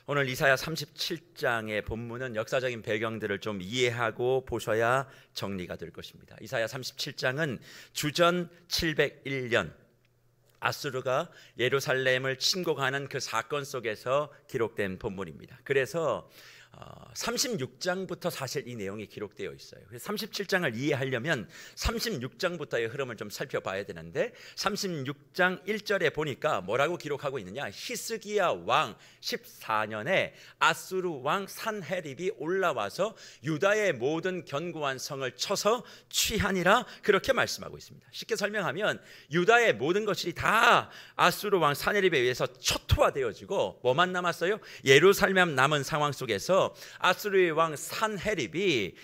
오늘 이사야 37장의 본문은 역사적인 배경들을 좀 이해하고 보셔야 정리가 될 것입니다. 이사야 37장은 주전 701년 아수르가 예루살렘을 침공하는 그 사건 속에서 기록된 본문입니다. 그래서 36장부터 사실 이 내용이 기록되어 있어요. 37장을 이해하려면 36장부터의 흐름을 좀 살펴봐야 되는데 36장 1절에 보니까 뭐라고 기록하고 있느냐, 히스기야 왕 14년에 아수르 왕 산헤립이 올라와서 유다의 모든 견고한 성을 쳐서 취하니라, 그렇게 말씀하고 있습니다. 쉽게 설명하면 유다의 모든 것이 다 아수르 왕 산헤립에 의해서 초토화되어지고 뭐만 남았어요? 예루살렘 남은 상황 속에서 아수르의 왕 산헤립이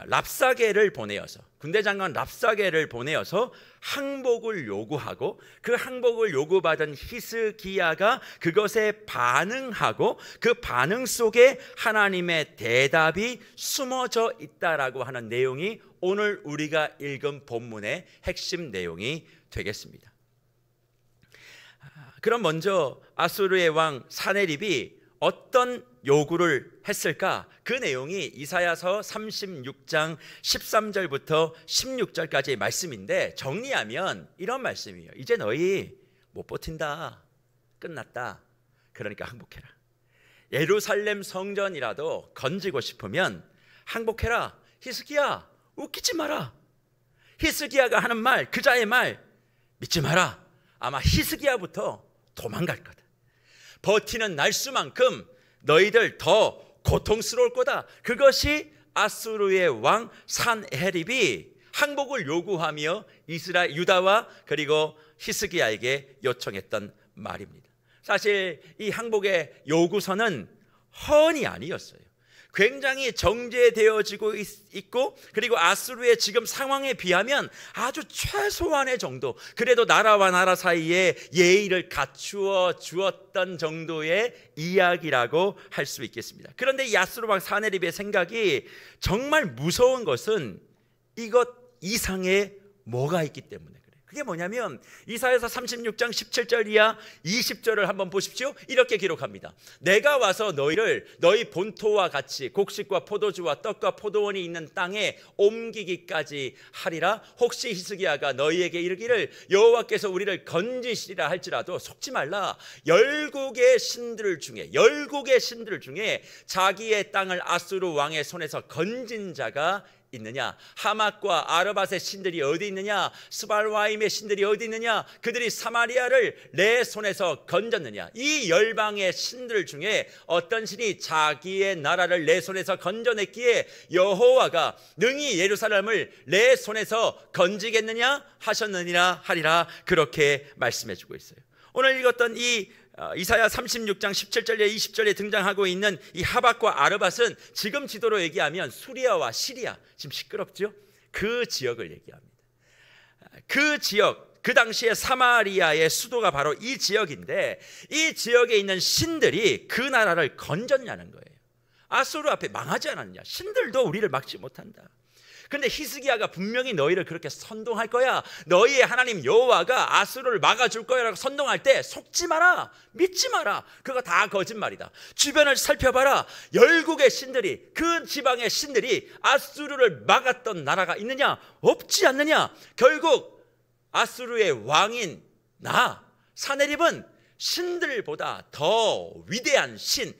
랍사게를 보내어서, 군대 장관 랍사게를 보내어서 항복을 요구하고, 그 항복을 요구받은 히스기야가 그것에 반응하고 그 반응 속에 하나님의 대답이 숨어져 있다라고 하는 내용이 오늘 우리가 읽은 본문의 핵심 내용이 되겠습니다. 그럼 먼저 아수르의 왕 산헤립이 어떤 요구를 했을까? 그 내용이 이사야서 36장 13절부터 16절까지의 말씀인데, 정리하면 이런 말씀이에요. 이제 너희 못 버틴다, 끝났다, 그러니까 항복해라. 예루살렘 성전이라도 건지고 싶으면 항복해라. 히스기야, 웃기지 마라. 히스기야가 하는 말, 그자의 말 믿지 마라. 아마 히스기야부터 도망갈 거다. 버티는 날수만큼 너희들 더 고통스러울 거다. 그것이 아수르의 왕 산헤립이 항복을 요구하며 유다와 그리고 히스기야에게 요청했던 말입니다. 사실 이 항복의 요구서는 허언이 아니었어요. 굉장히 정제되어지고 있고, 그리고 아수르의 지금 상황에 비하면 아주 최소한의 정도, 그래도 나라와 나라 사이에 예의를 갖추어 주었던 정도의 이야기라고 할 수 있겠습니다. 그런데 이 아수르 왕 산헤립의 생각이 정말 무서운 것은 이것 이상의 뭐가 있기 때문에 그래요. 그게 뭐냐면 이사야서 36장 17절 이하 20절을 한번 보십시오. 이렇게 기록합니다. 내가 와서 너희를 너희 본토와 같이 곡식과 포도주와 떡과 포도원이 있는 땅에 옮기기까지 하리라. 혹시 히스기야가 너희에게 이르기를 여호와께서 우리를 건지시리라 할지라도 속지 말라. 열국의 신들 중에 자기의 땅을 아수르 왕의 손에서 건진 자가 있느냐? 하맛과 아르밧의 신들이 어디 있느냐? 스발와임의 신들이 어디 있느냐? 그들이 사마리아를 내 손에서 건졌느냐? 이 열방의 신들 중에 어떤 신이 자기의 나라를 내 손에서 건져냈기에 여호와가 능히 예루살렘을 내 손에서 건지겠느냐 하셨느니라 하리라, 그렇게 말씀해 주고 있어요. 오늘 읽었던 이 이사야 36장 17절에 20절에 등장하고 있는 이 하밧과 아르밧은 지금 지도로 얘기하면 수리아와 시리아, 지금 시끄럽죠? 그 지역을 얘기합니다. 그 지역, 그 당시에 사마리아의 수도가 바로 이 지역인데, 이 지역에 있는 신들이 그 나라를 건졌냐는 거예요. 아수르 앞에 망하지 않았냐? 신들도 우리를 막지 못한다. 근데 히스기야가 분명히 너희를 그렇게 선동할 거야, 너희의 하나님 여호와가 아수르를 막아줄 거야 라고 선동할 때 속지 마라, 믿지 마라. 그거 다 거짓말이다. 주변을 살펴봐라. 열국의 신들이, 그 지방의 신들이 아수르를 막았던 나라가 있느냐? 없지 않느냐? 결국 아수르의 왕인 산헤립은 신들보다 더 위대한 신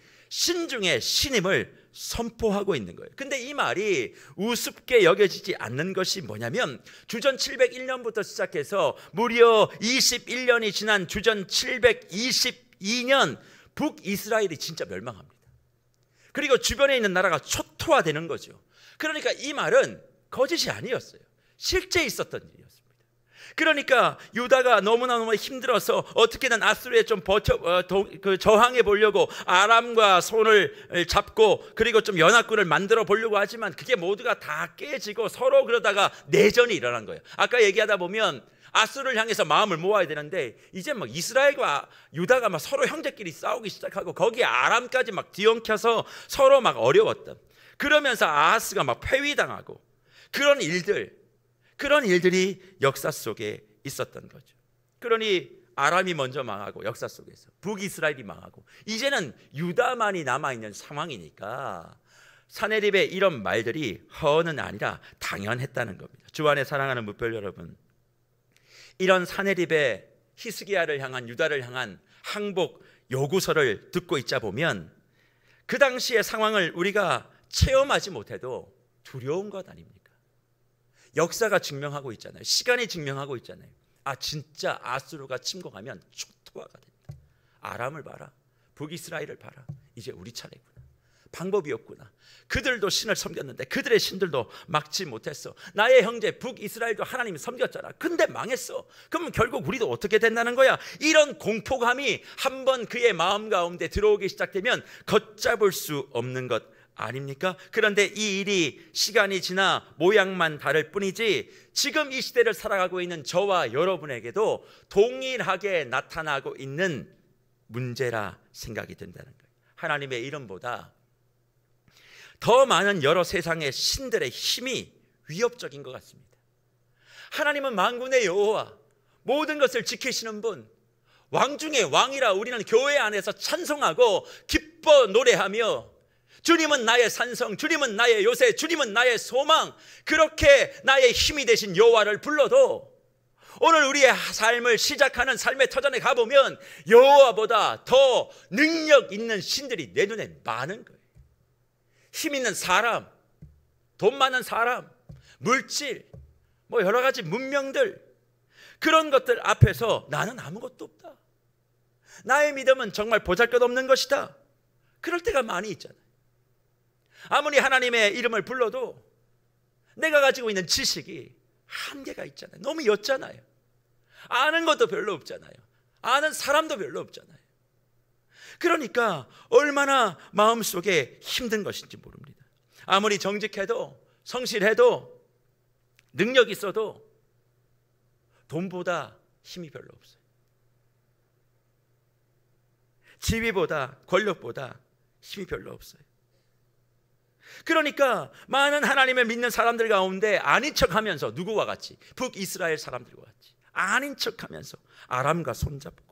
중의 신임을 선포하고 있는 거예요. 근데 이 말이 우습게 여겨지지 않는 것이 뭐냐면, 주전 701년부터 시작해서 무려 21년이 지난 주전 722년 북이스라엘이 진짜 멸망합니다. 그리고 주변에 있는 나라가 초토화되는 거죠. 그러니까 이 말은 거짓이 아니었어요. 실제 있었던 일이었습니다. 그러니까 유다가 너무나 힘들어서 어떻게든 아수르에 좀 저항해 보려고 아람과 손을 잡고, 그리고 좀 연합군을 만들어 보려고 하지만 그게 모두가 다 깨지고 서로 그러다가 내전이 일어난 거예요. 아까 얘기하다 보면 아수르를 향해서 마음을 모아야 되는데, 이제 막 이스라엘과 유다가 막 서로 형제끼리 싸우기 시작하고, 거기에 아람까지 막 뒤엉켜서 서로 막 어려웠던, 그러면서 아하스가 막 폐위당하고, 그런 일들이 역사 속에 있었던 거죠. 그러니 아람이 먼저 망하고 역사 속에서 북이스라엘이 망하고 이제는 유다만이 남아있는 상황이니까 사네립의 이런 말들이 허언은 아니라 당연했다는 겁니다. 주 안에 사랑하는 무별 여러분, 이런 사네립의 히스기야를 향한 유다를 향한 항복 요구서를 듣고 있자 보면 그 당시의 상황을 우리가 체험하지 못해도 두려운 것 아닙니까? 역사가 증명하고 있잖아요. 시간이 증명하고 있잖아요. 아, 진짜 아수르가 침공하면 초토화가 된다. 아람을 봐라, 북이스라엘을 봐라, 이제 우리 차례구나. 방법이 없구나. 그들도 신을 섬겼는데 그들의 신들도 막지 못했어. 나의 형제 북이스라엘도 하나님 섬겼잖아. 근데 망했어. 그럼 결국 우리도 어떻게 된다는 거야? 이런 공포감이 한번 그의 마음 가운데 들어오기 시작되면 걷잡을 수 없는 것 아닙니까? 그런데 이 일이 시간이 지나 모양만 다를 뿐이지 지금 이 시대를 살아가고 있는 저와 여러분에게도 동일하게 나타나고 있는 문제라 생각이 든다는 거예요. 하나님의 이름보다 더 많은 여러 세상의 신들의 힘이 위협적인 것 같습니다. 하나님은 만군의 여호와, 모든 것을 지키시는 분, 왕 중에 왕이라 우리는 교회 안에서 찬송하고 기뻐 노래하며 주님은 나의 산성, 주님은 나의 요새, 주님은 나의 소망, 그렇게 나의 힘이 되신 여호와를 불러도 오늘 우리의 삶을 시작하는 삶의 터전에 가보면 여호와보다 더 능력 있는 신들이 내 눈에 많은 거예요. 힘 있는 사람, 돈 많은 사람, 물질, 뭐 여러 가지 문명들, 그런 것들 앞에서 나는 아무것도 없다. 나의 믿음은 정말 보잘것없는 것이다. 그럴 때가 많이 있잖아요. 아무리 하나님의 이름을 불러도 내가 가지고 있는 지식이 한계가 있잖아요. 너무 옅잖아요. 아는 것도 별로 없잖아요. 아는 사람도 별로 없잖아요. 그러니까 얼마나 마음속에 힘든 것인지 모릅니다. 아무리 정직해도 성실해도 능력 있어도 돈보다 힘이 별로 없어요. 지위보다 권력보다 힘이 별로 없어요. 그러니까 많은 하나님을 믿는 사람들 가운데 아닌 척하면서 누구와 같이 북이스라엘 사람들과 같이 아닌 척하면서 아람과 손잡고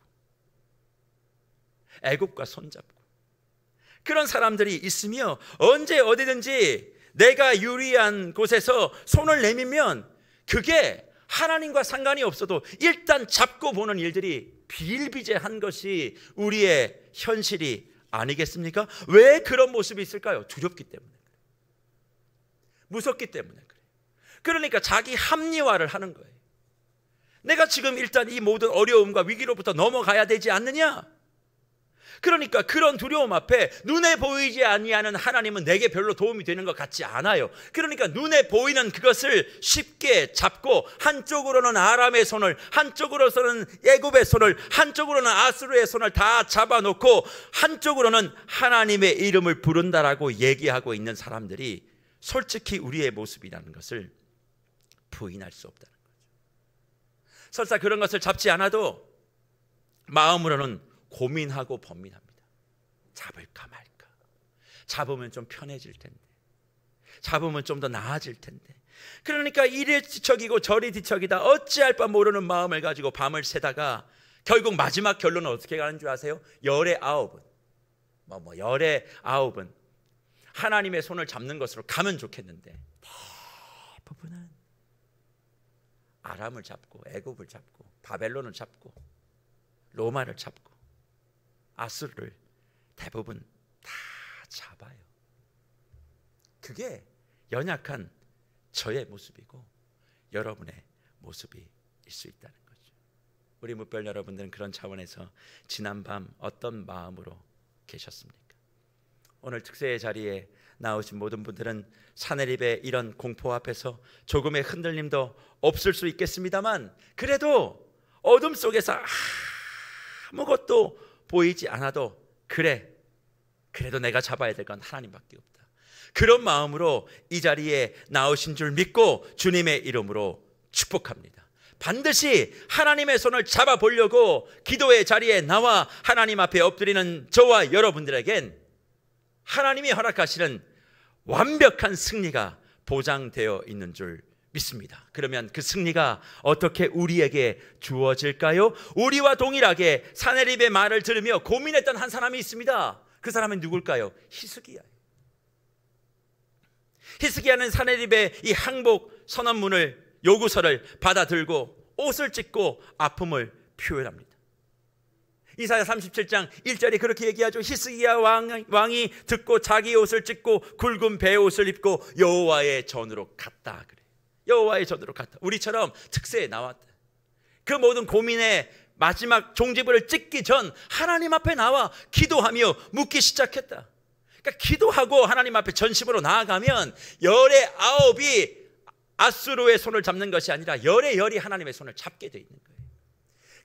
애굽과 손잡고 그런 사람들이 있으며 언제 어디든지 내가 유리한 곳에서 손을 내밀면 그게 하나님과 상관이 없어도 일단 잡고 보는 일들이 비일비재한 것이 우리의 현실이 아니겠습니까? 왜 그런 모습이 있을까요? 두렵기 때문에 그래요. 무섭기 때문에 그래요. 그러니까 자기 합리화를 하는 거예요. 내가 지금 일단 이 모든 어려움과 위기로부터 넘어가야 되지 않느냐? 그러니까 그런 두려움 앞에 눈에 보이지 아니하는 하나님은 내게 별로 도움이 되는 것 같지 않아요. 그러니까 눈에 보이는 그것을 쉽게 잡고 한쪽으로는 아람의 손을, 한쪽으로는 애굽의 손을, 한쪽으로는 아수르의 손을 다 잡아놓고 한쪽으로는 하나님의 이름을 부른다라고 얘기하고 있는 사람들이 솔직히 우리의 모습이라는 것을 부인할 수 없다는 거죠. 설사 그런 것을 잡지 않아도 마음으로는 고민하고 번민합니다. 잡을까 말까. 잡으면 좀 편해질 텐데, 잡으면 좀 더 나아질 텐데. 그러니까 이리 뒤척이고 저리 뒤척이다 어찌할 바 모르는 마음을 가지고 밤을 새다가 결국 마지막 결론은 어떻게 가는 줄 아세요? 열의 아홉은 열의 아홉은 하나님의 손을 잡는 것으로 가면 좋겠는데 대부분은 아람을 잡고 애굽을 잡고 바벨론을 잡고 로마를 잡고 아수르를 대부분 다 잡아요. 그게 연약한 저의 모습이고 여러분의 모습일 수 있다는 거죠. 우리 무별 여러분들은 그런 차원에서 지난밤 어떤 마음으로 계셨습니까? 오늘 특세의 자리에 나오신 모든 분들은 사네립의 이런 공포 앞에서 조금의 흔들림도 없을 수 있겠습니다만 그래도 어둠 속에서 아무것도 보이지 않아도 그래도 내가 잡아야 될 건 하나님밖에 없다. 그런 마음으로 이 자리에 나오신 줄 믿고 주님의 이름으로 축복합니다. 반드시 하나님의 손을 잡아보려고 기도의 자리에 나와 하나님 앞에 엎드리는 저와 여러분들에겐 하나님이 허락하시는 완벽한 승리가 보장되어 있는 줄 믿습니다. 그러면 그 승리가 어떻게 우리에게 주어질까요? 우리와 동일하게 사내립의 말을 들으며 고민했던 한 사람이 있습니다. 그 사람은 누굴까요? 히스기야. 히스기야는 사내립의 이 항복 선언문을, 요구서를 받아들고 옷을 찢고 아픔을 표현합니다. 이사야 37장 1절이 그렇게 얘기하죠. 히스기야 왕이 듣고 자기 옷을 찢고 굵은 베옷을 입고 여호와의 전으로 갔다 그래. 여호와의 전으로 갔다. 우리처럼 특세에 나왔다. 그 모든 고민의 마지막 종지부를 찍기 전 하나님 앞에 나와 기도하며 묻기 시작했다. 그러니까 기도하고 하나님 앞에 전심으로 나아가면 열의 아홉이 아수르의 손을 잡는 것이 아니라 열의 열이 하나님의 손을 잡게 돼 있는 거예요.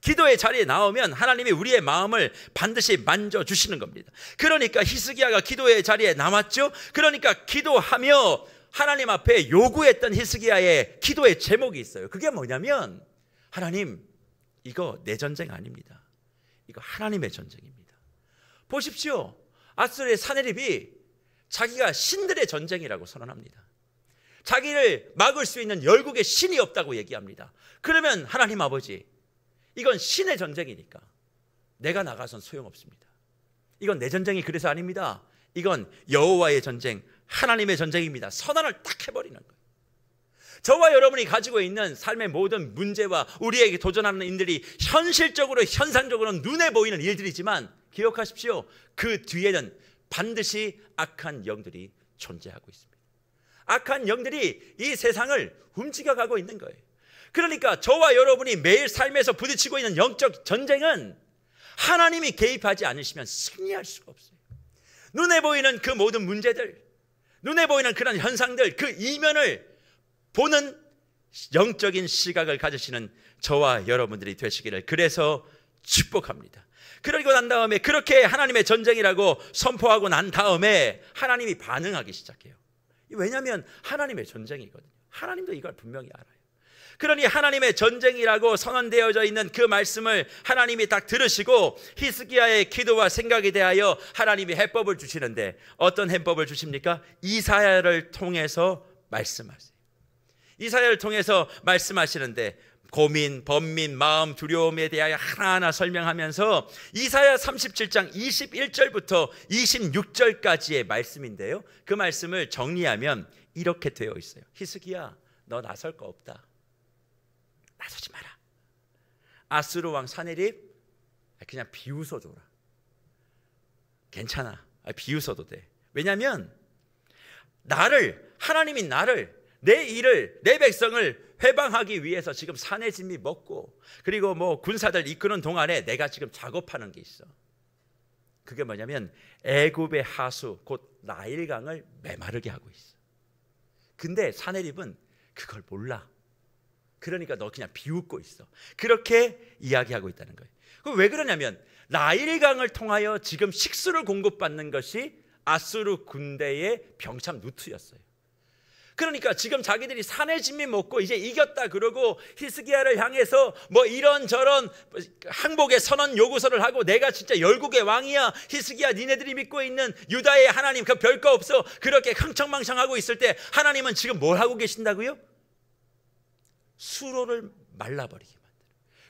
기도의 자리에 나오면 하나님이 우리의 마음을 반드시 만져주시는 겁니다. 그러니까 히스기야가 기도의 자리에 나왔죠. 그러니까 기도하며 하나님 앞에 요구했던 히스기야의 기도의 제목이 있어요. 그게 뭐냐면, 하나님, 이거 내 전쟁 아닙니다. 이거 하나님의 전쟁입니다. 보십시오. 아수르의 사내립이 자기가 신들의 전쟁이라고 선언합니다. 자기를 막을 수 있는 열국의 신이 없다고 얘기합니다. 그러면 하나님 아버지, 이건 신의 전쟁이니까 내가 나가선 소용없습니다. 이건 내 전쟁이 그래서 아닙니다. 이건 여호와의 전쟁, 하나님의 전쟁입니다. 선언을 딱 해버리는 거예요. 저와 여러분이 가지고 있는 삶의 모든 문제와 우리에게 도전하는 일들이 현실적으로, 현상적으로 눈에 보이는 일들이지만 기억하십시오. 그 뒤에는 반드시 악한 영들이 존재하고 있습니다. 악한 영들이 이 세상을 움직여가고 있는 거예요. 그러니까 저와 여러분이 매일 삶에서 부딪히고 있는 영적 전쟁은 하나님이 개입하지 않으시면 승리할 수가 없어요. 눈에 보이는 그 모든 문제들, 눈에 보이는 그런 현상들, 그 이면을 보는 영적인 시각을 가지시는 저와 여러분들이 되시기를 그래서 축복합니다. 그러고 난 다음에 그렇게 하나님의 전쟁이라고 선포하고 난 다음에 하나님이 반응하기 시작해요. 왜냐하면 하나님의 전쟁이거든요. 하나님도 이걸 분명히 알아요. 그러니 하나님의 전쟁이라고 선언되어져 있는 그 말씀을 하나님이 딱 들으시고 히스기야의 기도와 생각에 대하여 하나님이 해법을 주시는데, 어떤 해법을 주십니까? 이사야를 통해서 말씀하세요. 이사야를 통해서 말씀하시는데 고민, 번민, 마음, 두려움에 대하여 하나하나 설명하면서 이사야 37장 21절부터 26절까지의 말씀인데요, 그 말씀을 정리하면 이렇게 되어 있어요. 히스기야, 너 나설 거 없다. 나서지 마라. 아수르 왕 사내립 그냥 비웃어줘라. 괜찮아. 비웃어도 돼. 왜냐하면 하나님이 나를, 내 일을, 내 백성을 회방하기 위해서 지금 산의 진미 먹고, 그리고 뭐 군사들 이끄는 동안에 내가 지금 작업하는 게 있어. 그게 뭐냐면 애굽의 하수 곧 나일강을 메마르게 하고 있어. 근데 사내립은 그걸 몰라. 그러니까 너 그냥 비웃고 있어. 그렇게 이야기하고 있다는 거예요. 그럼 왜 그러냐면 나일강을 통하여 지금 식수를 공급받는 것이 아수르 군대의 병참 루트였어요. 그러니까 지금 자기들이 산의 진미 먹고 이제 이겼다 그러고 히스기야를 향해서 뭐 이런저런 항복의 선언 요구서를 하고, 내가 진짜 열국의 왕이야, 히스기야 니네들이 믿고 있는 유다의 하나님 그 별거 없어, 그렇게 흥청망청하고 있을 때 하나님은 지금 뭘 하고 계신다고요? 수로를 말라버리게 만들어요.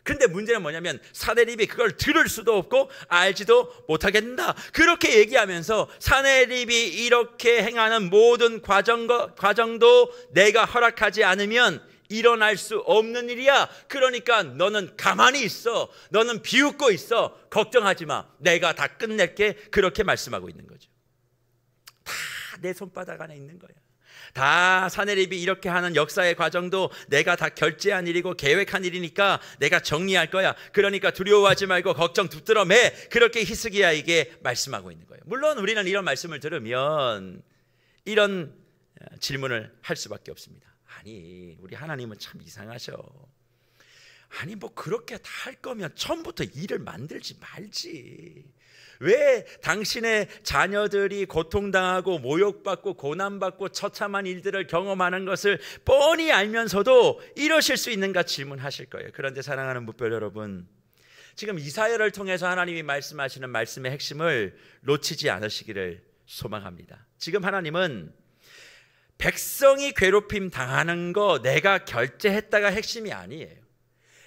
근데 문제는 뭐냐면 사내립이 그걸 들을 수도 없고 알지도 못하겠다. 그렇게 얘기하면서 사내립이 이렇게 행하는 모든 과정도 내가 허락하지 않으면 일어날 수 없는 일이야. 그러니까 너는 가만히 있어. 너는 비웃고 있어. 걱정하지 마. 내가 다 끝낼게. 그렇게 말씀하고 있는 거죠. 다 내 손바닥 안에 있는 거야. 다 사내립이 이렇게 하는 역사의 과정도 내가 다 결제한 일이고 계획한 일이니까 내가 정리할 거야. 그러니까 두려워하지 말고 걱정 붙들어 매. 그렇게 히스기야에게 말씀하고 있는 거예요. 물론 우리는 이런 말씀을 들으면 이런 질문을 할 수밖에 없습니다. 아니, 우리 하나님은 참 이상하셔. 아니, 뭐 그렇게 다 할 거면 처음부터 일을 만들지 말지. 왜 당신의 자녀들이 고통당하고 모욕받고 고난받고 처참한 일들을 경험하는 것을 뻔히 알면서도 이러실 수 있는가 질문하실 거예요. 그런데 사랑하는 뭇별 여러분, 지금 이사야를 통해서 하나님이 말씀하시는 말씀의 핵심을 놓치지 않으시기를 소망합니다. 지금 하나님은 백성이 괴롭힘 당하는 거 내가 결제했다가 핵심이 아니에요.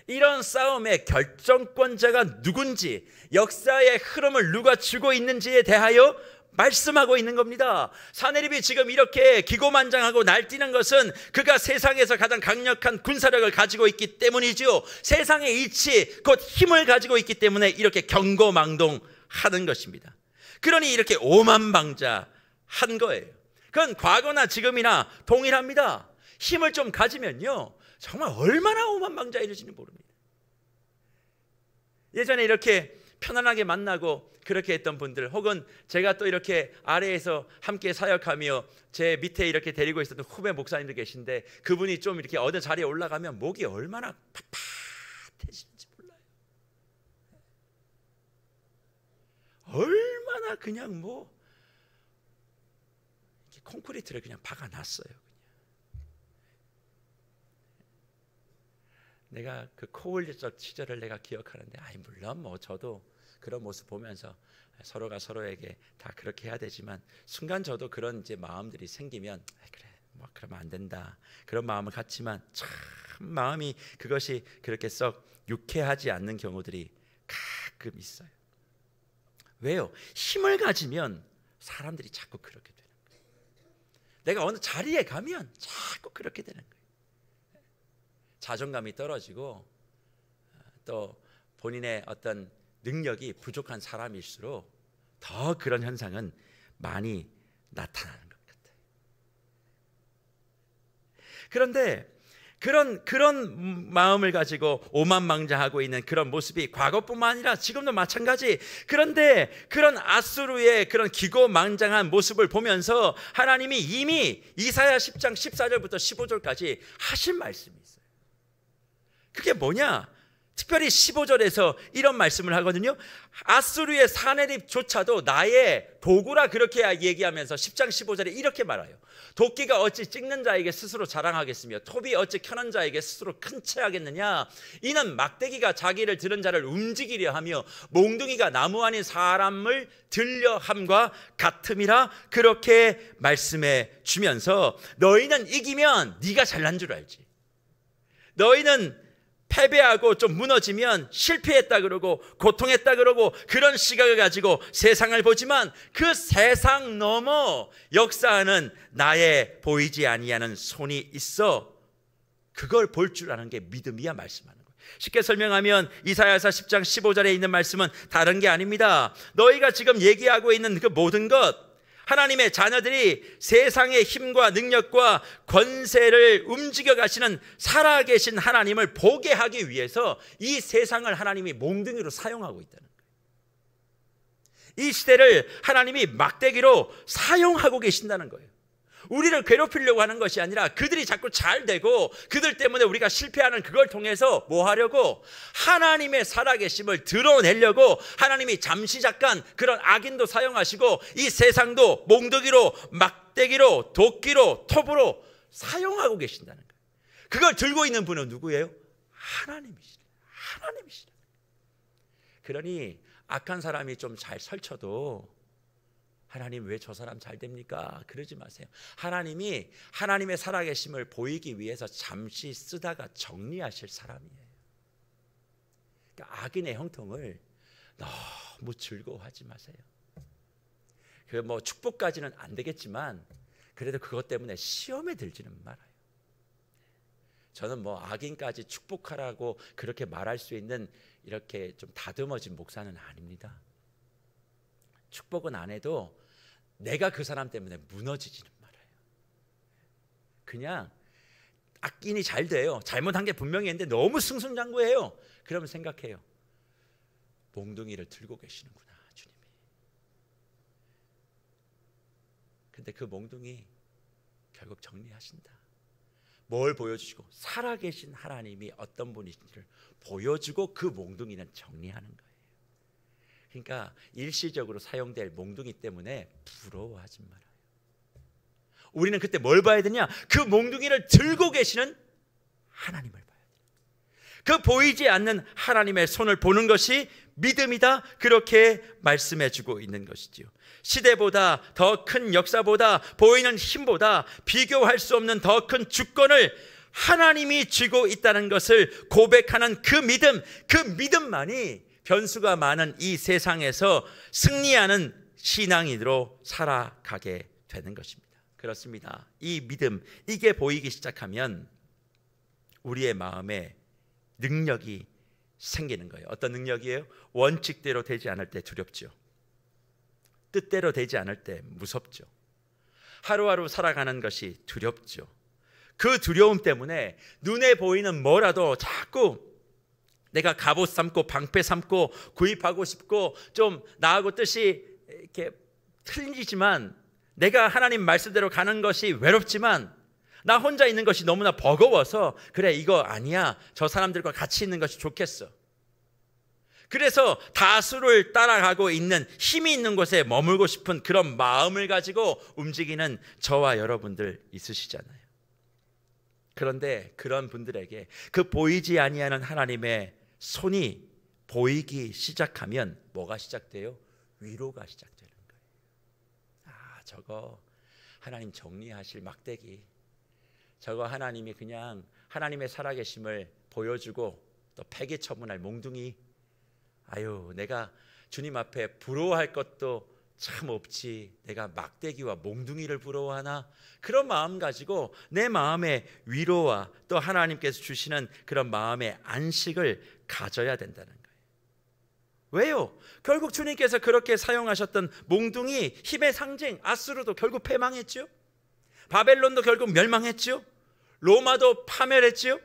이런 싸움의 결정권자가 누군지, 역사의 흐름을 누가 주고 있는지에 대하여 말씀하고 있는 겁니다. 사내립이 지금 이렇게 기고만장하고 날뛰는 것은 그가 세상에서 가장 강력한 군사력을 가지고 있기 때문이죠. 세상의 이치, 곧 힘을 가지고 있기 때문에 이렇게 경거망동하는 것입니다. 그러니 이렇게 오만방자한 거예요. 그건 과거나 지금이나 동일합니다. 힘을 좀 가지면요, 정말 얼마나 오만방자해질지는 모릅니다. 예전에 이렇게 편안하게 만나고 그렇게 했던 분들, 혹은 제가 또 이렇게 아래에서 함께 사역하며 제 밑에 이렇게 데리고 있었던 후배 목사님들 계신데, 그분이 좀 이렇게 어느 자리에 올라가면 목이 얼마나 팥팥해지는지 몰라요. 얼마나 그냥 뭐 콘크리트를 그냥 박아놨어요. 내가 그 코올리적 시절을 내가 기억하는데, 물론 뭐 저도 그런 모습 보면서 서로가 서로에게 다 그렇게 해야 되지만, 순간 저도 그런 이제 마음들이 생기면 그래 뭐 그러면 안 된다, 그런 마음을 갖지만 참 마음이 그것이 그렇게 썩 유쾌하지 않는 경우들이 가끔 있어요. 왜요? 힘을 가지면 사람들이 자꾸 그렇게 되는 거예요. 내가 어느 자리에 가면 자꾸 그렇게 되는 거예요. 자존감이 떨어지고 또 본인의 어떤 능력이 부족한 사람일수록 더 그런 현상은 많이 나타나는 것 같아요. 그런데 그런 마음을 가지고 오만망자하고 있는 그런 모습이 과거뿐만 아니라 지금도 마찬가지. 그런데 그런 아수르의 그런 기고망장한 모습을 보면서 하나님이 이미 이사야 10장 14절부터 15절까지 하신 말씀이 있어요. 그게 뭐냐? 특별히 15절에서 이런 말씀을 하거든요. 아수르의 사내립조차도 나의 도구라, 그렇게 얘기하면서 10장 15절에 이렇게 말해요. 도끼가 어찌 찍는 자에게 스스로 자랑하겠으며 톱이 어찌 켜는 자에게 스스로 큰 채하겠느냐. 이는 막대기가 자기를 들은 자를 움직이려 하며 몽둥이가 나무 아닌 사람을 들려 함과 같음이라, 그렇게 말씀해 주면서 너희는 이기면 네가 잘난 줄 알지, 너희는 패배하고 좀 무너지면 실패했다 그러고 고통했다 그러고 그런 시각을 가지고 세상을 보지만, 그 세상 넘어 역사하는 나의 보이지 아니하는 손이 있어, 그걸 볼 줄 아는 게 믿음이야 말씀하는 거예요. 쉽게 설명하면 이사야서 10장 15절에 있는 말씀은 다른 게 아닙니다. 너희가 지금 얘기하고 있는 그 모든 것, 하나님의 자녀들이 세상의 힘과 능력과 권세를 움직여 가시는 살아계신 하나님을 보게 하기 위해서 이 세상을 하나님이 몽둥이로 사용하고 있다는 거예요. 이 시대를 하나님이 막대기로 사용하고 계신다는 거예요. 우리를 괴롭히려고 하는 것이 아니라 그들이 자꾸 잘 되고 그들 때문에 우리가 실패하는 그걸 통해서 뭐 하려고? 하나님의 살아계심을 드러내려고 하나님이 잠시 잠깐 그런 악인도 사용하시고 이 세상도 몽둥이로, 막대기로, 도끼로, 톱으로 사용하고 계신다는 거예요. 그걸 들고 있는 분은 누구예요? 하나님이시라. 하나님이시라. 그러니 악한 사람이 좀 잘 설쳐도 하나님 왜 저 사람 잘 됩니까? 그러지 마세요. 하나님이 하나님의 살아계심을 보이기 위해서 잠시 쓰다가 정리하실 사람이에요. 그러니까 악인의 형통을 너무 즐거워하지 마세요. 그 뭐 축복까지는 안 되겠지만 그래도 그것 때문에 시험에 들지는 말아요. 저는 뭐 악인까지 축복하라고 그렇게 말할 수 있는 이렇게 좀 다듬어진 목사는 아닙니다. 축복은 안 해도 내가 그 사람 때문에 무너지지는 말아요. 그냥 악인이 잘 돼요. 잘못한 게 분명히 있는데 너무 승승장구해요. 그러면 생각해요. 몽둥이를 들고 계시는구나, 주님이. 근데 그 몽둥이 결국 정리하신다. 뭘 보여주시고? 살아계신 하나님이 어떤 분이신지를 보여주고 그 몽둥이는 정리하는 거예요. 그러니까 일시적으로 사용될 몽둥이 때문에 부러워하지 말아요. 우리는 그때 뭘 봐야 되냐? 그 몽둥이를 들고 계시는 하나님을 봐야 돼요. 그 보이지 않는 하나님의 손을 보는 것이 믿음이다. 그렇게 말씀해 주고 있는 것이지요. 시대보다 더 큰 역사보다 보이는 힘보다 비교할 수 없는 더 큰 주권을 하나님이 쥐고 있다는 것을 고백하는 그 믿음만이 변수가 많은 이 세상에서 승리하는 신앙인으로 살아가게 되는 것입니다. 그렇습니다. 이 믿음, 이게 보이기 시작하면 우리의 마음에 능력이 생기는 거예요. 어떤 능력이에요? 원칙대로 되지 않을 때 두렵죠. 뜻대로 되지 않을 때 무섭죠. 하루하루 살아가는 것이 두렵죠. 그 두려움 때문에 눈에 보이는 뭐라도 자꾸 내가 갑옷 삼고 방패 삼고 구입하고 싶고 좀 나하고 뜻이 이렇게 틀리지만 내가 하나님 말씀대로 가는 것이 외롭지만 나 혼자 있는 것이 너무나 버거워서 그래 이거 아니야. 저 사람들과 같이 있는 것이 좋겠어. 그래서 다수를 따라가고 있는 힘이 있는 곳에 머물고 싶은 그런 마음을 가지고 움직이는 저와 여러분들 있으시잖아요. 그런데 그런 분들에게 그 보이지 아니하는 하나님의 손이 보이기 시작하면 뭐가 시작돼요? 위로가 시작되는 거예요. 아, 저거 하나님 정리하실 막대기, 저거 하나님이 그냥 하나님의 살아계심을 보여주고 또 폐기 처분할 몽둥이, 아유 내가 주님 앞에 부러워할 것도 참 없지, 내가 막대기와 몽둥이를 부러워하나? 그런 마음 가지고 내 마음의 위로와 또 하나님께서 주시는 그런 마음의 안식을 가져야 된다는 거예요. 왜요? 결국 주님께서 그렇게 사용하셨던 몽둥이, 힘의 상징 아수르도 결국 패망했죠. 바벨론도 결국 멸망했죠. 로마도 파멸했죠.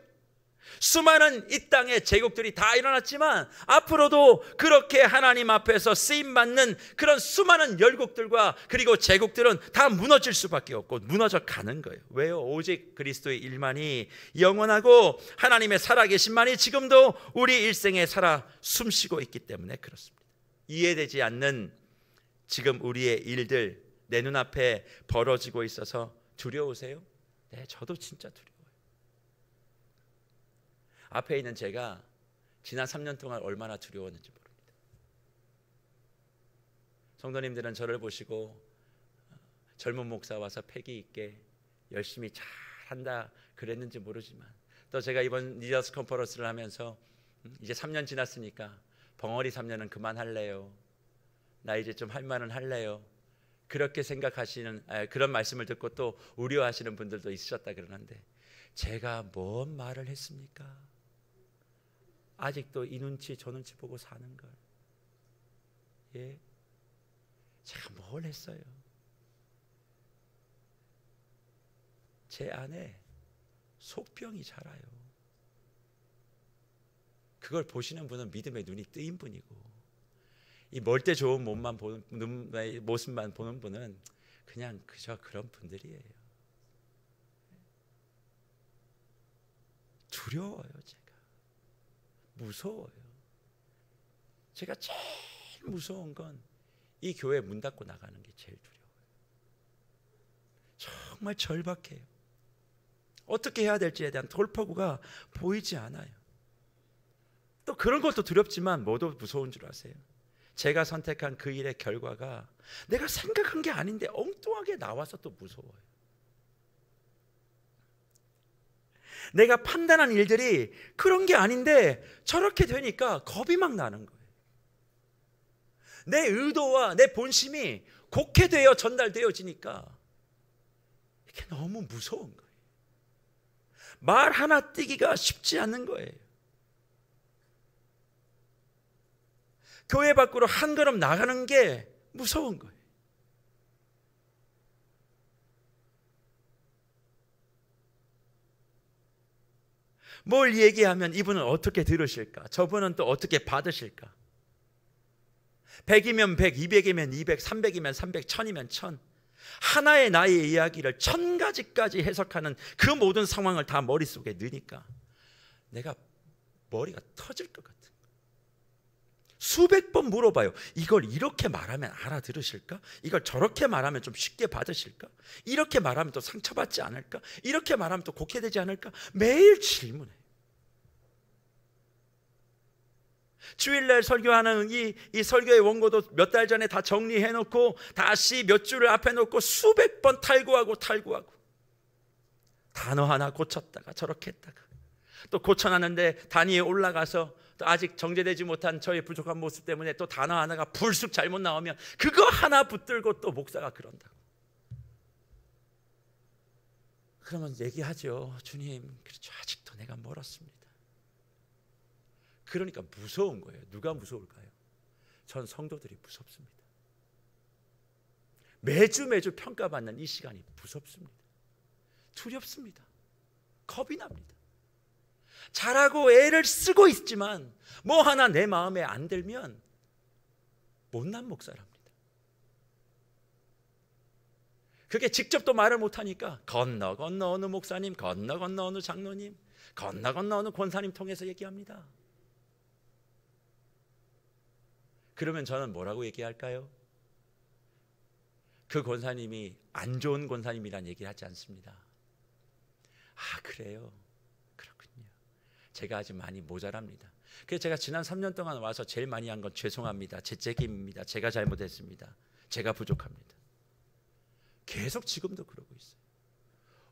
수많은 이 땅의 제국들이 다 일어났지만 앞으로도 그렇게 하나님 앞에서 쓰임받는 그런 수많은 열국들과 그리고 제국들은 다 무너질 수밖에 없고 무너져 가는 거예요. 왜요? 오직 그리스도의 일만이 영원하고 하나님의 살아계신만이 지금도 우리 일생에 살아 숨쉬고 있기 때문에 그렇습니다. 이해되지 않는 지금 우리의 일들 내 눈앞에 벌어지고 있어서 두려우세요? 네, 저도 진짜 두려워요. 앞에 있는 제가 지난 3년 동안 얼마나 두려웠는지 모릅니다. 성도님들은 저를 보시고 젊은 목사 와서 패기 있게 열심히 잘한다 그랬는지 모르지만 또 제가 이번 리더스 컨퍼런스를 하면서 이제 3년 지났으니까 벙어리 3년은 그만할래요. 나 이제 좀 할 말은 할래요. 그렇게 생각하시는 그런 말씀을 듣고 또 우려하시는 분들도 있으셨다 그러는데 제가 뭔 말을 했습니까? 아직도 이 눈치 저 눈치 보고 사는 걸. 예, 제가 뭘 했어요? 제 안에 속병이 자라요. 그걸 보시는 분은 믿음의 눈이 뜨인 분이고 이 멀 때 좋은 몸만 보는 모습만 보는 분은 그냥 그저 그런 분들이에요. 두려워요. 제가 무서워요. 제가 제일 무서운 건 이 교회 문 닫고 나가는 게 제일 두려워요. 정말 절박해요. 어떻게 해야 될지에 대한 돌파구가 보이지 않아요. 또 그런 것도 두렵지만 뭐도 무서운 줄 아세요? 제가 선택한 그 일의 결과가 내가 생각한 게 아닌데 엉뚱하게 나와서 또 무서워요. 내가 판단한 일들이 그런 게 아닌데 저렇게 되니까 겁이 막 나는 거예요. 내 의도와 내 본심이 곡해되어 전달되어지니까 이게 너무 무서운 거예요. 말 하나 띄기가 쉽지 않는 거예요. 교회 밖으로 한 걸음 나가는 게 무서운 거예요. 뭘 얘기하면 이분은 어떻게 들으실까? 저분은 또 어떻게 받으실까? 100이면 100, 200이면 200, 300이면 300, 1000이면 1000. 하나의 나의 이야기를 1000가지까지 해석하는 그 모든 상황을 다 머릿속에 넣으니까 내가 머리가 터질 것 같은 거예요. 수백 번 물어봐요. 이걸 이렇게 말하면 알아들으실까? 이걸 저렇게 말하면 좀 쉽게 받으실까? 이렇게 말하면 또 상처받지 않을까? 이렇게 말하면 또 곡해되지 않을까? 매일 질문해요. 주일날 설교하는 이 설교의 원고도 몇 달 전에 다 정리해놓고 다시 몇 줄을 앞에 놓고 수백 번 탈구하고 단어 하나 고쳤다가 저렇게 했다가 또 고쳐놨는데 단위에 올라가서 또 아직 정제되지 못한 저의 부족한 모습 때문에 또 단어 하나가 불쑥 잘못 나오면 그거 하나 붙들고 또 목사가 그런다고. 그러면 얘기하죠. 주님, 그렇죠, 아직도 내가 멀었습니다. 그러니까 무서운 거예요. 누가 무서울까요? 전 성도들이 무섭습니다. 매주 평가받는 이 시간이 무섭습니다. 두렵습니다. 겁이 납니다. 잘하고 애를 쓰고 있지만 뭐 하나 내 마음에 안 들면 못난 목사랍니다. 그게 직접 또 말을 못하니까 건너 어느 목사님, 건너 어느 장로님, 건너 어느 권사님 통해서 얘기합니다. 그러면 저는 뭐라고 얘기할까요? 그 권사님이 안 좋은 권사님이란 얘기를 하지 않습니다. 아, 그래요? 그렇군요. 제가 아직 많이 모자랍니다. 그래서 제가 지난 3년 동안 와서 제일 많이 한 건 죄송합니다. 제 책임입니다. 제가 잘못했습니다. 제가 부족합니다. 계속 지금도 그러고 있어요.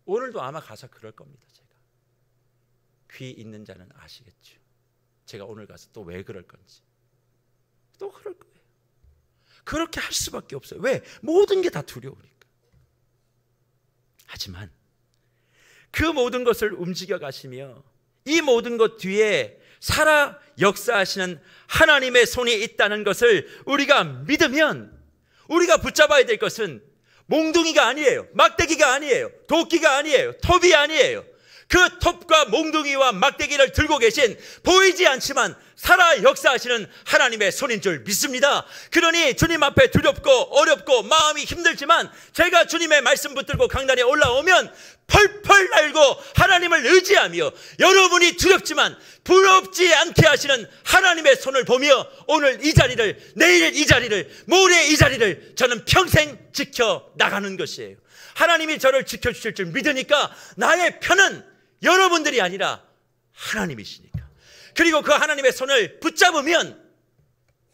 오늘도 아마 가서 그럴 겁니다. 제가 귀 있는 자는 아시겠죠. 제가 오늘 가서 또 왜 그럴 건지 또 그럴 거예요. 그렇게 할 수밖에 없어요. 왜? 모든 게 다 두려우니까. 하지만 그 모든 것을 움직여 가시며 이 모든 것 뒤에 살아 역사하시는 하나님의 손이 있다는 것을 우리가 믿으면 우리가 붙잡아야 될 것은 몽둥이가 아니에요. 막대기가 아니에요. 도끼가 아니에요. 톱이 아니에요. 그 톱과 몽둥이와 막대기를 들고 계신 보이지 않지만 살아 역사하시는 하나님의 손인 줄 믿습니다. 그러니 주님 앞에 두렵고 어렵고 마음이 힘들지만 제가 주님의 말씀 붙들고 강단에 올라오면 펄펄 날고 하나님을 의지하며 여러분이 두렵지만 부럽지 않게 하시는 하나님의 손을 보며 오늘 이 자리를, 내일 이 자리를, 모레 이 자리를 저는 평생 지켜나가는 것이에요. 하나님이 저를 지켜주실 줄 믿으니까 나의 편은 여러분들이 아니라 하나님이시니까. 그리고 그 하나님의 손을 붙잡으면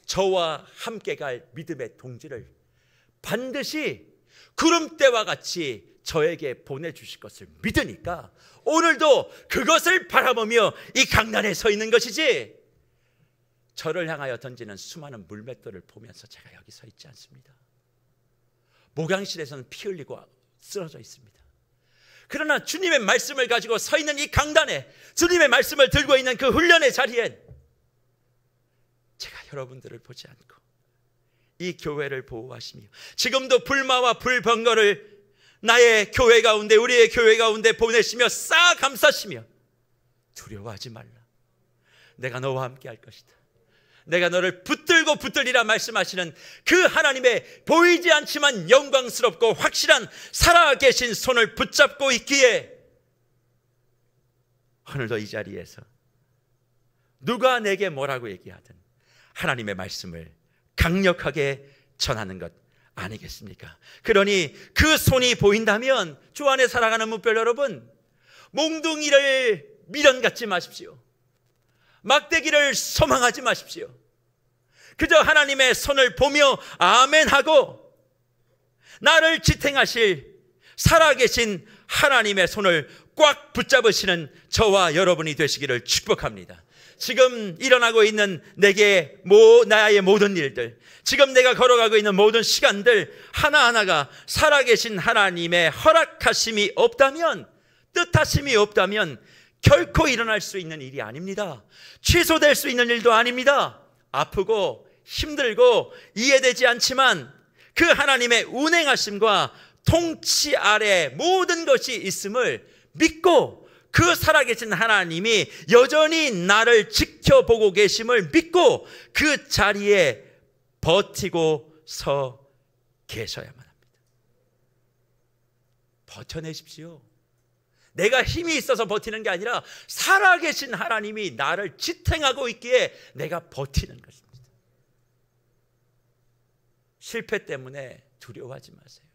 저와 함께 갈 믿음의 동지를 반드시 구름대와 같이 저에게 보내주실 것을 믿으니까 오늘도 그것을 바라보며 이 강단에 서 있는 것이지, 저를 향하여 던지는 수많은 물맷돌을 보면서 제가 여기 서 있지 않습니다. 목양실에서는 피 흘리고 쓰러져 있습니다. 그러나 주님의 말씀을 가지고 서 있는 이 강단에, 주님의 말씀을 들고 있는 그 훈련의 자리엔 제가 여러분들을 보지 않고 이 교회를 보호하시며 지금도 불마와 불번거를 나의 교회 가운데, 우리의 교회 가운데 보내시며 쌓아 감싸시며 두려워하지 말라. 내가 너와 함께 할 것이다. 내가 너를 붙들고 붙들리라 말씀하시는 그 하나님의 보이지 않지만 영광스럽고 확실한 살아계신 손을 붙잡고 있기에 오늘도 이 자리에서 누가 내게 뭐라고 얘기하든 하나님의 말씀을 강력하게 전하는 것 아니겠습니까? 그러니 그 손이 보인다면 주 안에 살아가는 무별 여러분, 몽둥이를 미련 갖지 마십시오. 막대기를 소망하지 마십시오. 그저 하나님의 손을 보며 아멘하고 나를 지탱하실 살아계신 하나님의 손을 꽉 붙잡으시는 저와 여러분이 되시기를 축복합니다. 지금 일어나고 있는 내게 나의 모든 일들, 지금 내가 걸어가고 있는 모든 시간들 하나하나가 살아계신 하나님의 허락하심이 없다면, 뜻하심이 없다면 결코 일어날 수 있는 일이 아닙니다. 취소될 수 있는 일도 아닙니다. 아프고 힘들고 이해되지 않지만 그 하나님의 운행하심과 통치 아래 모든 것이 있음을 믿고, 그 살아계신 하나님이 여전히 나를 지켜보고 계심을 믿고 그 자리에 버티고 서 계셔야만 합니다. 버텨내십시오. 내가 힘이 있어서 버티는 게 아니라 살아계신 하나님이 나를 지탱하고 있기에 내가 버티는 것입니다. 실패 때문에 두려워하지 마세요.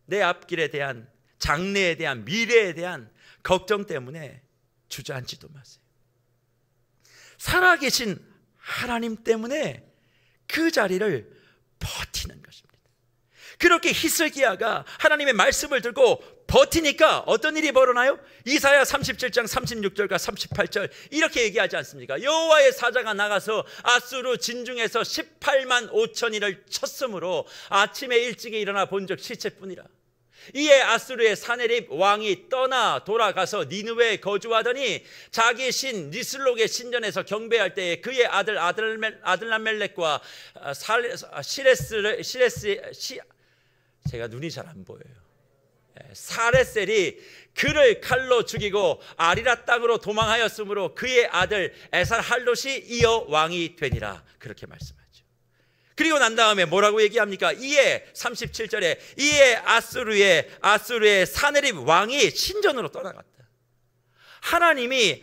내 앞길에 대한, 장래에 대한, 미래에 대한 걱정 때문에 주저앉지도 마세요. 살아계신 하나님 때문에 그 자리를 버티는 것입니다. 그렇게 히스기야가 하나님의 말씀을 듣고 버티니까 어떤 일이 벌어나요? 이사야 37장 36절과 38절 이렇게 얘기하지 않습니까? 여호와의 사자가 나가서 아수르 진중에서 18만 5천인을 쳤으므로 아침에 일찍이 일어나 본즉 시체뿐이라. 이에 아수르의 사네립 왕이 떠나 돌아가서 니느웨에 거주하더니 자기 신 니슬록의 신전에서 경배할 때에 그의 아들 아들라멜렉과 제가 눈이 잘 안 보여요. 사레셀이 그를 칼로 죽이고 아리라 땅으로 도망하였으므로 그의 아들 에살할롯이 이어 왕이 되니라. 그렇게 말씀하죠. 그리고 난 다음에 뭐라고 얘기합니까? 이에 37절에 이에 아수르의 사네립 왕이 신전으로 떠나갔다. 하나님의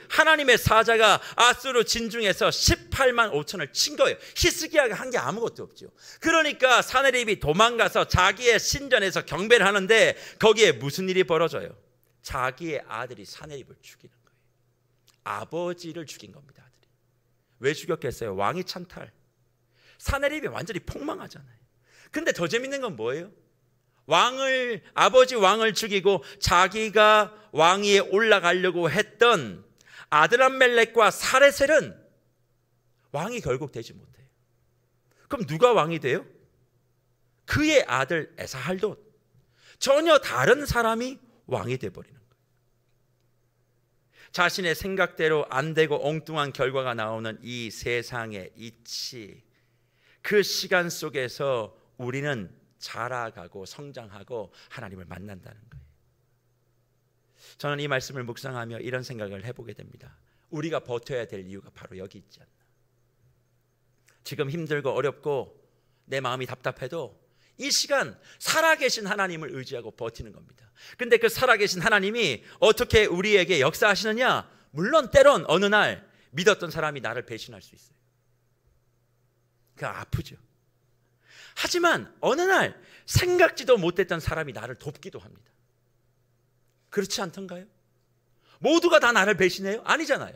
사자가 아수르 진중에서 18만 5천을 친 거예요. 히스기야가 한 게 아무것도 없죠. 그러니까 사네립이 도망가서 자기의 신전에서 경배를 하는데 거기에 무슨 일이 벌어져요? 자기의 아들이 사네립을 죽이는 거예요. 아버지를 죽인 겁니다. 아들이. 왜 죽였겠어요? 왕이 찬탈. 사네립이 완전히 폭망하잖아요. 근데 더 재밌는 건 뭐예요? 아버지 왕을 죽이고 자기가 왕위에 올라가려고 했던 아드람멜렉과 사레셀은 왕이 결국 되지 못해요. 그럼 누가 왕이 돼요? 그의 아들 에사할롯. 전혀 다른 사람이 왕이 돼버리는 거예요. 자신의 생각대로 안 되고 엉뚱한 결과가 나오는 이 세상의 이치, 그 시간 속에서 우리는 자라가고 성장하고 하나님을 만난다는 거예요. 저는 이 말씀을 묵상하며 이런 생각을 해보게 됩니다. 우리가 버텨야 될 이유가 바로 여기 있지 않나. 지금 힘들고 어렵고 내 마음이 답답해도 이 시간 살아계신 하나님을 의지하고 버티는 겁니다. 근데 그 살아계신 하나님이 어떻게 우리에게 역사하시느냐? 물론 때론 어느 날 믿었던 사람이 나를 배신할 수 있어요. 그거 아프죠. 하지만 어느 날 생각지도 못했던 사람이 나를 돕기도 합니다. 그렇지 않던가요? 모두가 다 나를 배신해요? 아니잖아요.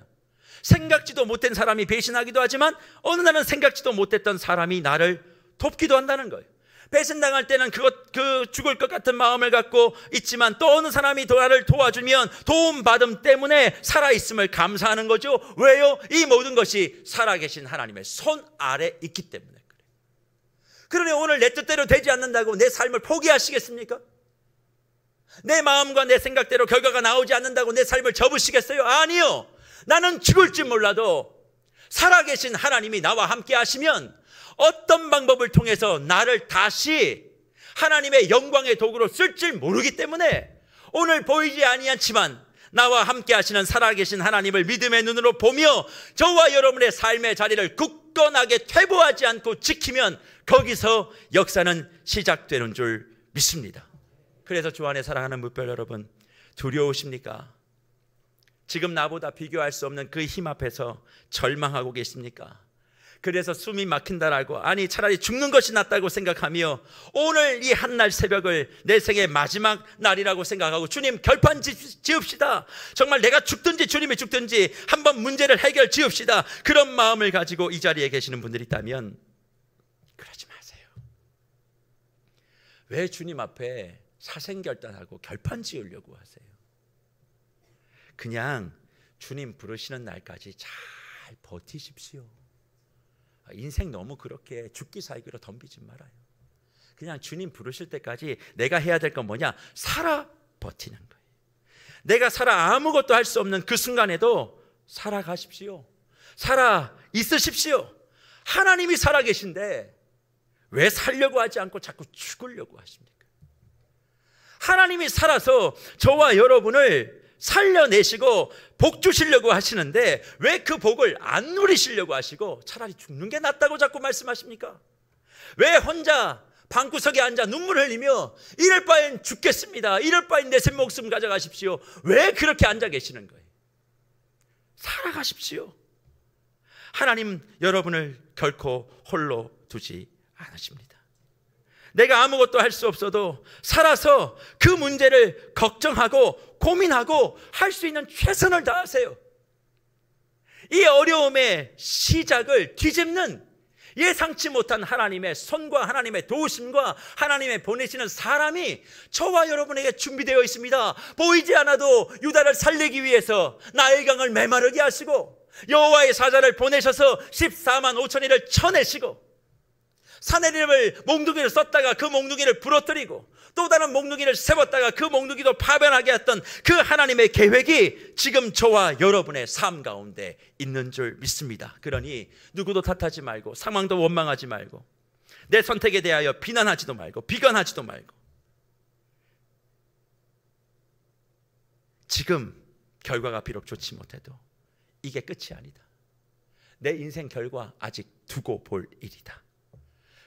생각지도 못한 사람이 배신하기도 하지만 어느 날은 생각지도 못했던 사람이 나를 돕기도 한다는 거예요. 배신당할 때는 그 죽을 것 같은 마음을 갖고 있지만 또 어느 사람이 나를 도와주면 도움받음 때문에 살아있음을 감사하는 거죠. 왜요? 이 모든 것이 살아계신 하나님의 손 아래 있기 때문에 그래요. 그러니 오늘 내 뜻대로 되지 않는다고 내 삶을 포기하시겠습니까? 내 마음과 내 생각대로 결과가 나오지 않는다고 내 삶을 접으시겠어요? 아니요. 나는 죽을지 몰라도 살아계신 하나님이 나와 함께 하시면 어떤 방법을 통해서 나를 다시 하나님의 영광의 도구로 쓸지 모르기 때문에 오늘 보이지 아니하지만 나와 함께 하시는 살아계신 하나님을 믿음의 눈으로 보며 저와 여러분의 삶의 자리를 굳건하게 퇴보하지 않고 지키면 거기서 역사는 시작되는 줄 믿습니다. 그래서 주 안에 사랑하는 무별 여러분, 두려우십니까? 지금 나보다 비교할 수 없는 그 힘 앞에서 절망하고 계십니까? 그래서 숨이 막힌다라고, 아니 차라리 죽는 것이 낫다고 생각하며 오늘 이 한날 새벽을 내 생의 마지막 날이라고 생각하고 주님 결판 지읍시다. 정말 내가 죽든지 주님이 죽든지 한번 문제를 해결 지읍시다. 그런 마음을 가지고 이 자리에 계시는 분들이 있다면 그러지 마세요. 왜 주님 앞에 사생결단하고 결판 지으려고 하세요? 그냥 주님 부르시는 날까지 잘 버티십시오. 인생 너무 그렇게 죽기 살기로 덤비지 말아요. 그냥 주님 부르실 때까지 내가 해야 될 건 뭐냐? 살아 버티는 거예요. 내가 살아 아무것도 할 수 없는 그 순간에도 살아가십시오. 살아 있으십시오. 하나님이 살아 계신데 왜 살려고 하지 않고 자꾸 죽으려고 하십니까? 하나님이 살아서 저와 여러분을 살려내시고 복 주시려고 하시는데 왜 그 복을 안 누리시려고 하시고 차라리 죽는 게 낫다고 자꾸 말씀하십니까? 왜 혼자 방구석에 앉아 눈물 흘리며 이럴 바엔 죽겠습니다, 이럴 바엔 내 목숨 가져가십시오, 왜 그렇게 앉아 계시는 거예요? 살아가십시오. 하나님 여러분을 결코 홀로 두지 않으십니다. 내가 아무것도 할 수 없어도 살아서 그 문제를 걱정하고 고민하고 할 수 있는 최선을 다하세요. 이 어려움의 시작을 뒤집는 예상치 못한 하나님의 손과 하나님의 도우심과 하나님의 보내시는 사람이 저와 여러분에게 준비되어 있습니다. 보이지 않아도 유다를 살리기 위해서 나일강을 메마르게 하시고 여호와의 사자를 보내셔서 14만 5천이를 쳐내시고 사내립을 몽둥이를 썼다가 그 몽둥이를 부러뜨리고 또 다른 몽둥이를 세웠다가 그 몽둥이도 파변하게 했던 그 하나님의 계획이 지금 저와 여러분의 삶 가운데 있는 줄 믿습니다. 그러니 누구도 탓하지 말고 상황도 원망하지 말고 내 선택에 대하여 비난하지도 말고 비관하지도 말고 지금 결과가 비록 좋지 못해도 이게 끝이 아니다. 내 인생 결과 아직 두고 볼 일이다.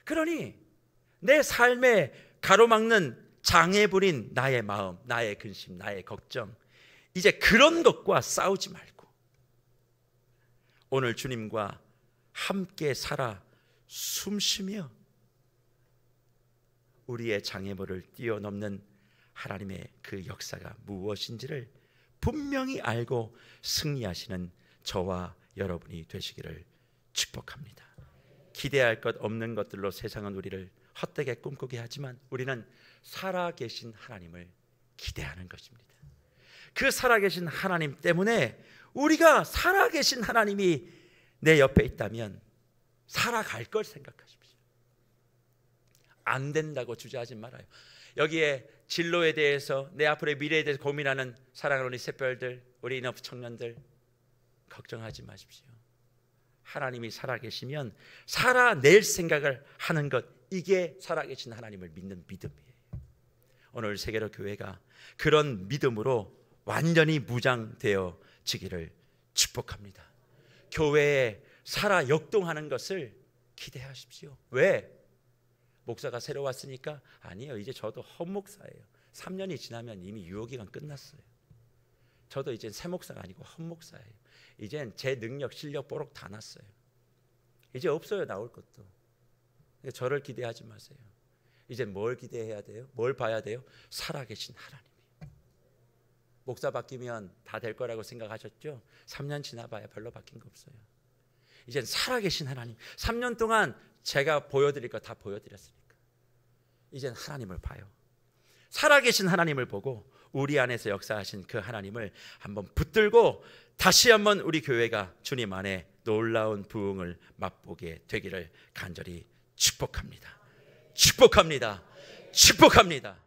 그러니 내 삶에 가로막는 장애물인 나의 마음, 나의 근심, 나의 걱정, 이제 그런 것과 싸우지 말고 오늘 주님과 함께 살아 숨쉬며 우리의 장애물을 뛰어넘는 하나님의 그 역사가 무엇인지를 분명히 알고 승리하시는 저와 여러분이 되시기를 축복합니다. 기대할 것 없는 것들로 세상은 우리를 헛되게 꿈꾸게 하지만 우리는 살아계신 하나님을 기대하는 것입니다. 그 살아계신 하나님 때문에 우리가 살아계신 하나님이 내 옆에 있다면 살아갈 걸 생각하십시오. 안 된다고 주저하지 말아요. 여기에 진로에 대해서 내 앞으로의 미래에 대해서 고민하는 사랑하는 우리 샛별들, 우리 인업 청년들 걱정하지 마십시오. 하나님이 살아계시면 살아낼 생각을 하는 것, 이게 살아계신 하나님을 믿는 믿음이에요. 오늘 세계로 교회가 그런 믿음으로 완전히 무장되어지기를 축복합니다. 교회에 살아 역동하는 것을 기대하십시오. 왜? 목사가 새로 왔으니까? 아니요, 이제 저도 헛목사예요. 3년이 지나면 이미 유효기간 끝났어요. 저도 이젠 새 목사가 아니고 헛목사예요. 이젠 제 능력, 실력 뽀록 다 났어요. 이제 없어요, 나올 것도. 저를 기대하지 마세요. 이제 뭘 기대해야 돼요? 뭘 봐야 돼요? 살아계신 하나님. 목사 바뀌면 다 될 거라고 생각하셨죠? 3년 지나봐야 별로 바뀐 거 없어요. 이젠 살아계신 하나님. 3년 동안 제가 보여드릴 거 다 보여드렸으니까 이젠 하나님을 봐요. 살아계신 하나님을 보고 우리 안에서 역사하신 그 하나님을 한번 붙들고 다시 한번 우리 교회가 주님 안에 놀라운 부흥을 맛보게 되기를 간절히 축복합니다. 축복합니다. 축복합니다.